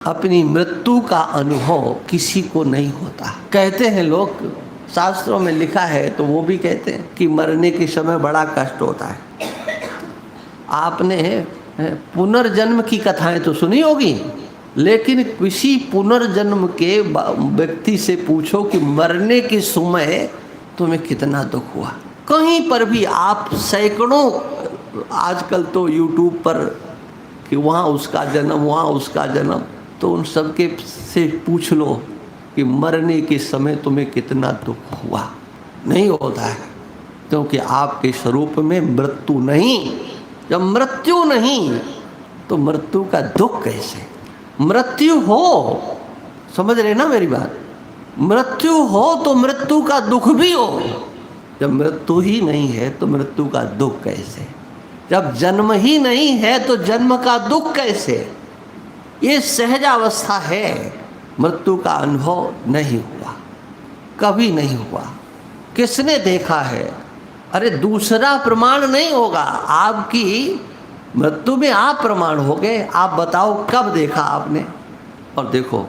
अपनी मृत्यु का अनुभव किसी को नहीं होता। कहते हैं लोग, शास्त्रों में लिखा है तो वो भी कहते हैं कि मरने के समय बड़ा कष्ट होता है। आपने पुनर्जन्म की कथाएं तो सुनी होगी, लेकिन किसी पुनर्जन्म के व्यक्ति से पूछो कि मरने के समय तुम्हें कितना दुख हुआ। कहीं पर भी आप सैकड़ों, आजकल तो यूट्यूब पर कि वहाँ उसका जन्म, वहाँ उसका जन्म, तो उन सबके से पूछ लो कि मरने के समय तुम्हें कितना दुख हुआ। नहीं होता है, क्योंकि आपके स्वरूप में मृत्यु नहीं। जब मृत्यु नहीं तो मृत्यु का दुख कैसे? मृत्यु हो, समझ रहे ना मेरी बात? मृत्यु हो तो मृत्यु का दुख भी हो। जब मृत्यु ही नहीं है तो मृत्यु का दुख कैसे? जब जन्म ही नहीं है तो जन्म का दुख कैसे? ये सहज अवस्था है। मृत्यु का अनुभव नहीं हुआ, कभी नहीं हुआ। किसने देखा है? अरे दूसरा प्रमाण नहीं होगा। आपकी मृत्यु में आप प्रमाण हो गए। आप बताओ कब देखा आपने? और देखो,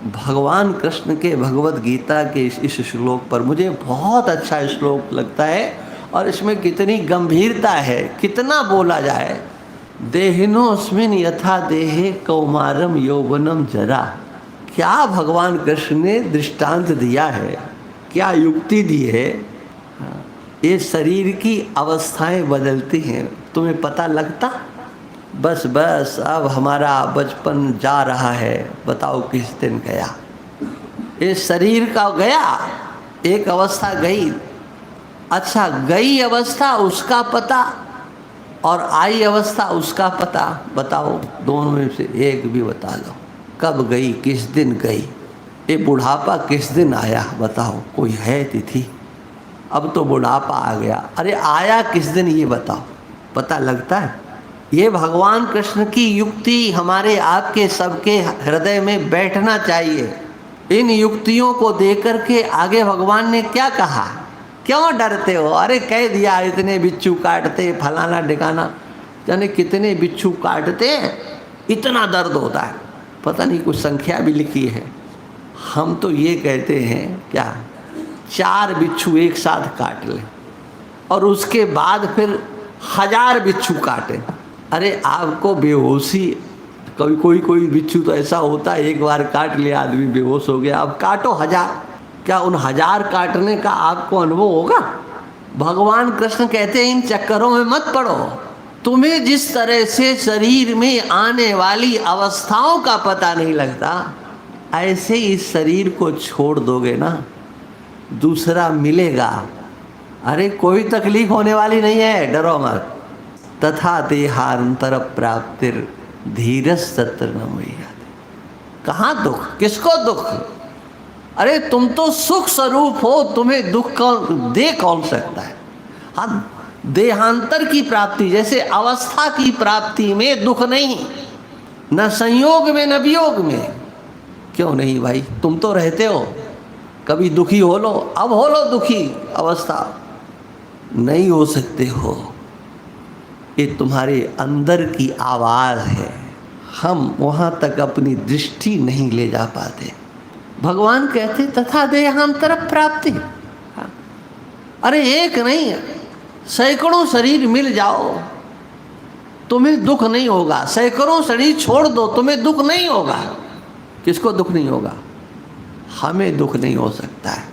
भगवान कृष्ण के भगवद गीता के इस श्लोक पर मुझे बहुत अच्छा श्लोक लगता है, और इसमें कितनी गंभीरता है, कितना बोला जाए। देहिनोऽस्मिन् यथा देहे कौमारम यौवनम जरा। क्या भगवान कृष्ण ने दृष्टांत दिया है, क्या युक्ति दी है। ये शरीर की अवस्थाएं बदलती हैं, तुम्हें पता लगता? बस बस अब हमारा बचपन जा रहा है, बताओ किस दिन गया। ये शरीर का गया, एक अवस्था गई। अच्छा, गई अवस्था उसका पता और आई अवस्था उसका पता। बताओ, दोनों में से एक भी बता दो, कब गई, किस दिन गई। ये बुढ़ापा किस दिन आया? बताओ, कोई है तिथि? अब तो बुढ़ापा आ गया, अरे आया किस दिन ये बताओ, पता लगता है? ये भगवान कृष्ण की युक्ति हमारे आपके सबके हृदय में बैठना चाहिए। इन युक्तियों को देकर के आगे भगवान ने क्या कहा? क्यों डरते हो? अरे कह दिया इतने बिच्छू काटते, फलाना ढिकाना, जाने कितने बिच्छू काटते, इतना दर्द होता है। पता नहीं कुछ संख्या भी लिखी है। हम तो ये कहते हैं क्या, 4 बिच्छू एक साथ काट ले और उसके बाद फिर 1000 बिच्छू काटे। अरे आपको बेहोशी, कोई बिच्छू तो ऐसा होता है एक बार काट लिया आदमी बेहोश हो गया। अब काटो 1000, क्या उन 1000 काटने का आपको अनुभव होगा? भगवान कृष्ण कहते हैं इन चक्करों में मत पड़ो। तुम्हें जिस तरह से शरीर में आने वाली अवस्थाओं का पता नहीं लगता, ऐसे इस शरीर को छोड़ दोगे ना, दूसरा मिलेगा। अरे कोई तकलीफ होने वाली नहीं है, डरो मत। तथा देहांतर प्राप्तिर धीरज तत्र न मुह्यते। कहाँ दुख, किसको दुख? अरे तुम तो सुख स्वरूप हो, तुम्हें दुख कौन दे कौन सकता है? हाँ, देहांतर की प्राप्ति जैसे अवस्था की प्राप्ति में दुख नहीं, न संयोग में न वियोग में। क्यों नहीं भाई? तुम तो रहते हो, कभी दुखी हो लो, अब हो लो दुखी अवस्था। नहीं हो सकते हो, ये तुम्हारे अंदर की आवाज़ है। हम वहाँ तक अपनी दृष्टि नहीं ले जा पाते। भगवान कहते तथा देहांतर प्राप्ति। अरे एक नहीं, सैकड़ों शरीर मिल जाओ, तुम्हें दुख नहीं होगा। सैकड़ों शरीर छोड़ दो, तुम्हें दुख नहीं होगा। किसको दुख नहीं होगा? हमें दुख नहीं हो सकता है,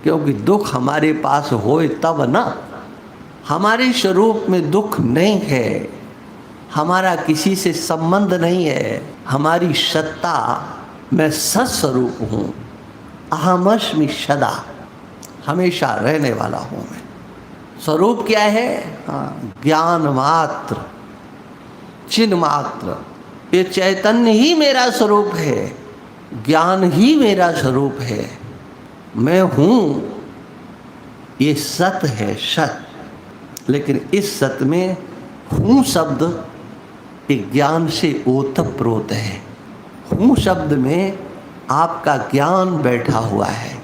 क्योंकि दुख हमारे पास होए तब ना। हमारे स्वरूप में दुख नहीं है, हमारा किसी से संबंध नहीं है। हमारी सत्ता, मैं सत्स्वरूप हूँ, अहमस्मि सदा, हमेशा रहने वाला हूँ मैं। स्वरूप क्या है? हाँ, ज्ञान मात्र, चिन्ह मात्र। ये चैतन्य ही मेरा स्वरूप है, ज्ञान ही मेरा स्वरूप है। मैं हूँ, ये सत है, सत। लेकिन इस सत में हूँ शब्द एक ज्ञान से ओतप्रोत है। हूँ शब्द में आपका ज्ञान बैठा हुआ है।